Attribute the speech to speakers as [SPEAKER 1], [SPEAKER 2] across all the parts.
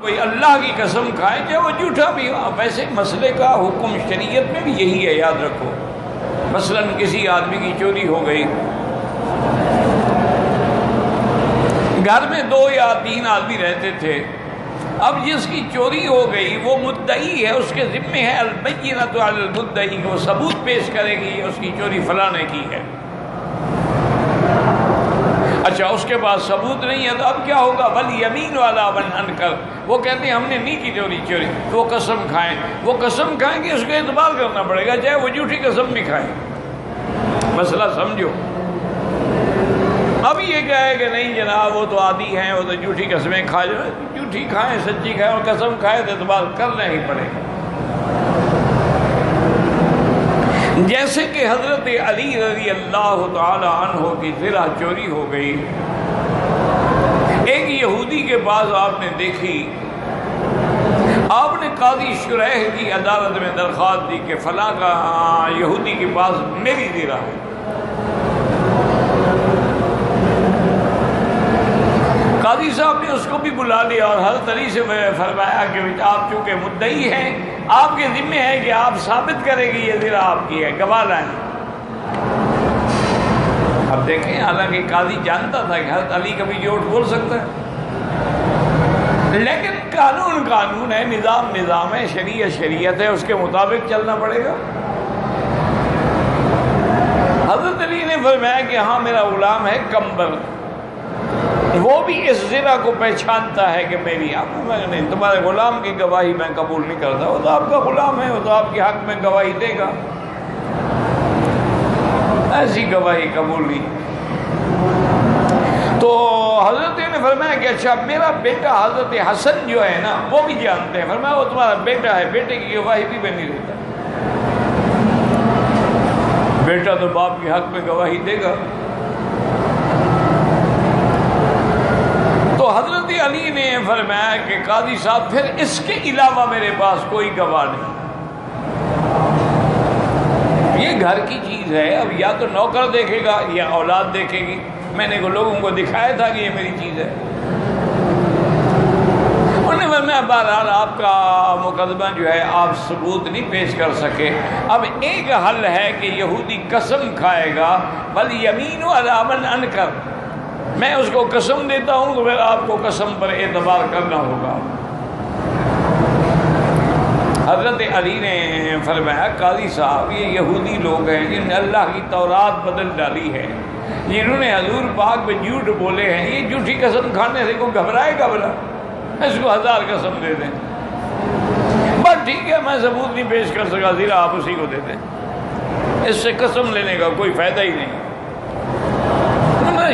[SPEAKER 1] کوئی اللہ کی قسم کھائے چاہے وہ جھوٹا بھی ہو. ویسے مسئلے کا حکم شریعت میں بھی یہی ہے، یاد رکھو. مثلا کسی آدمی کی چوری ہو گئی، گھر میں 2 یا 3 آدمی رہتے تھے. اب جس کی چوری ہو گئی وہ مدعی ہے، اس کے ذمے ہے البینۃ علی المدعی، وہ ثبوت پیش کرے گی اس کی چوری فلاں نے کی ہے. اچھا اس کے بعد ثبوت نہیں ہے تو اب کیا ہوگا؟ والیمین علی من انکر، وہ کہتے ہیں ہم نے نہیں کی چوری، وہ قسم کھائیں. وہ قسم کھائیں گے، اس کو اعتبار کرنا پڑے گا چاہے وہ جھوٹی قسم بھی کھائیں. مسئلہ سمجھو. اب یہ کہے کہ نہیں جناب وہ تو عادی ہیں، وہ تو جھوٹی قسمیں کھا جائے. جھوٹی کھائیں سچی کھائیں اور قسم کھائے تو اعتبار کرنا ہی پڑے گا. جیسے کہ حضرت علی رضی اللہ تعالی عنہ کی زرہ چوری ہو گئی. ایک یہودی کے پاس آپ نے دیکھی، آپ نے قاضی شریح کی عدالت میں درخواست دی کہ فلاں کا یہودی کے پاس میری زرہ ہے. قاضی صاحب نے اس کو بھی بلا لیا اور حضرت علی سے فرمایا کہ آپ چونکہ مدعی ہیں، آپ کے ذمہ ہے کہ آپ ثابت کریں کہ یہ زرہ آپ کی ہے، گواہ لائیں. اب دیکھیں حالانکہ قاضی جانتا تھا کہ حضرت علی کبھی جھوٹ بول سکتا ہے، لیکن قانون ہے، نظام ہے، شریعت ہے، اس کے مطابق چلنا پڑے گا. حضرت علی نے فرمایا کہ ہاں میرا غلام ہے کمبر، وہ بھی اس زرہ کو پہچانتا ہے کہ میری. آپ نہیں، تمہارے غلام کی گواہی میں قبول نہیں کرتا، وہ تو آپ کا غلام ہے، وہ تو آپ کے حق میں گواہی دے گا، ایسی گواہی قبول نہیں. تو حضرت نے فرمایا کہ اچھا میرا بیٹا حضرت حسن جو ہے نا وہ بھی جانتے ہیں. فرمایا وہ تمہارا بیٹا ہے، بیٹے کی گواہی بھی میں نہیں دیتا. بیٹا تو باپ کے حق میں گواہی دے گا. تو حضرت علی نے فرمایا کہ قاضی صاحب پھر اس کے علاوہ میرے پاس کوئی گواہ نہیں. یہ گھر کی چیز ہے، اب یا تو نوکر دیکھے گا یا اولاد دیکھے گی. میں نے لوگوں کو دکھایا تھا کہ یہ میری چیز ہے. انہوں نے فرمایا بہرحال آپ کا مقدمہ جو ہے آپ ثبوت نہیں پیش کر سکے. اب ایک حل ہے کہ یہودی قسم کھائے گا، والیمین علی من انکر، میں اس کو قسم دیتا ہوں تو پھر آپ کو قسم پر اعتبار کرنا ہوگا. حضرت علی نے فرمایا قاضی صاحب یہ یہودی لوگ ہیں جنہوں نے اللہ کی تورات بدل ڈالی ہے، جنہوں نے حضور پاک پہ جھوٹ بولے ہیں، یہ جھوٹی قسم کھانے سے کوئی گھبرائے گا بلا؟ اس کو 1000 قسم دے دیں، بس ٹھیک ہے میں ثبوت نہیں پیش کر سکا، زرہ آپ اسی کو دے دیں، اس سے قسم لینے کا کوئی فائدہ ہی نہیں.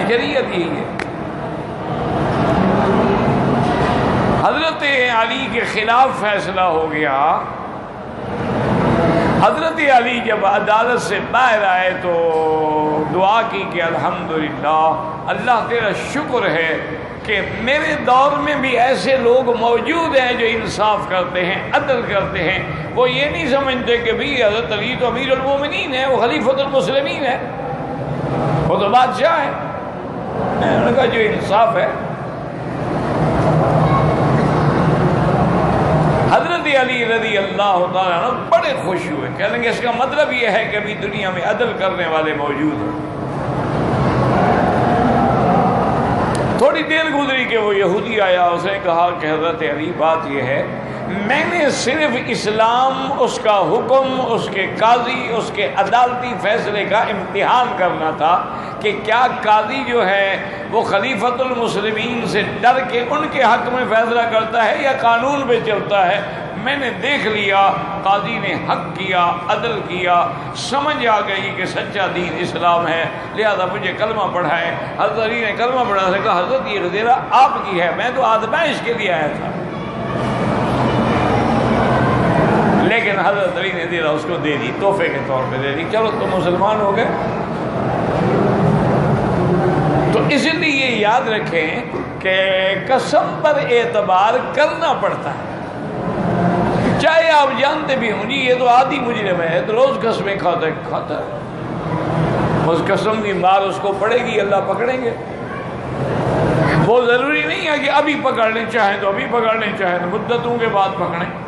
[SPEAKER 1] شریعت یہی ہے. حضرت علی کے خلاف فیصلہ ہو گیا. حضرت علی جب عدالت سے باہر آئے تو دعا کی کہ الحمدللہ، اللہ تیرا شکر ہے کہ میرے دور میں بھی ایسے لوگ موجود ہیں جو انصاف کرتے ہیں، عدل کرتے ہیں. وہ یہ نہیں سمجھتے کہ بھی حضرت علی تو امیر المومنین ہے، وہ خلیفۃ المسلمین ہے، وہ تو بادشاہ ہے. انہوں نے کہا جو انصاف ہے. حضرت علی رضی اللہ تعالیٰ عنہ بڑے خوش ہوئے، کہنے کہ اس کا مطلب یہ ہے کہ ابھی دنیا میں عدل کرنے والے موجود ہیں. تھوڑی دیر گزری کہ وہ یہودی آیا، اس نے کہا کہ حضرت علی بات یہ ہے میں نے صرف اسلام، اس کا حکم، اس کے قاضی، اس کے عدالتی فیصلے کا امتحان کرنا تھا کہ کیا قاضی جو ہے وہ خلیفۃ المسلمین سے ڈر کے ان کے حق میں فیصلہ کرتا ہے یا قانون پہ چلتا ہے. میں نے دیکھ لیا قاضی نے حق کیا، عدل کیا، سمجھ آ گئی کہ سچا دین اسلام ہے، لہذا مجھے کلمہ پڑھائے. حضرت علی نے کلمہ پڑھا سے کہا حضرت یہ زرہ آپ کی ہے، میں تو آزمائش کے لیے آیا تھا. لیکن حضرت علی نے زرہ اس کو دے دی، تحفے کے طور پہ دے دی. چلو تم مسلمان ہو گئے. تو اس لیے یاد رکھیں کہ قسم پر اعتبار کرنا پڑتا ہے، چاہے آپ جانتے بھی ہوں جی یہ تو عادی مجرم ہے، تو روز قسمیں کھاتا ہے، اس قسم کی مار اس کو پڑے گی، اللہ پکڑیں گے. وہ ضروری نہیں ہے کہ ابھی پکڑ لیں، چاہیں تو ابھی پکڑ لیں، چاہیں تو مدتوں کے بعد پکڑیں۔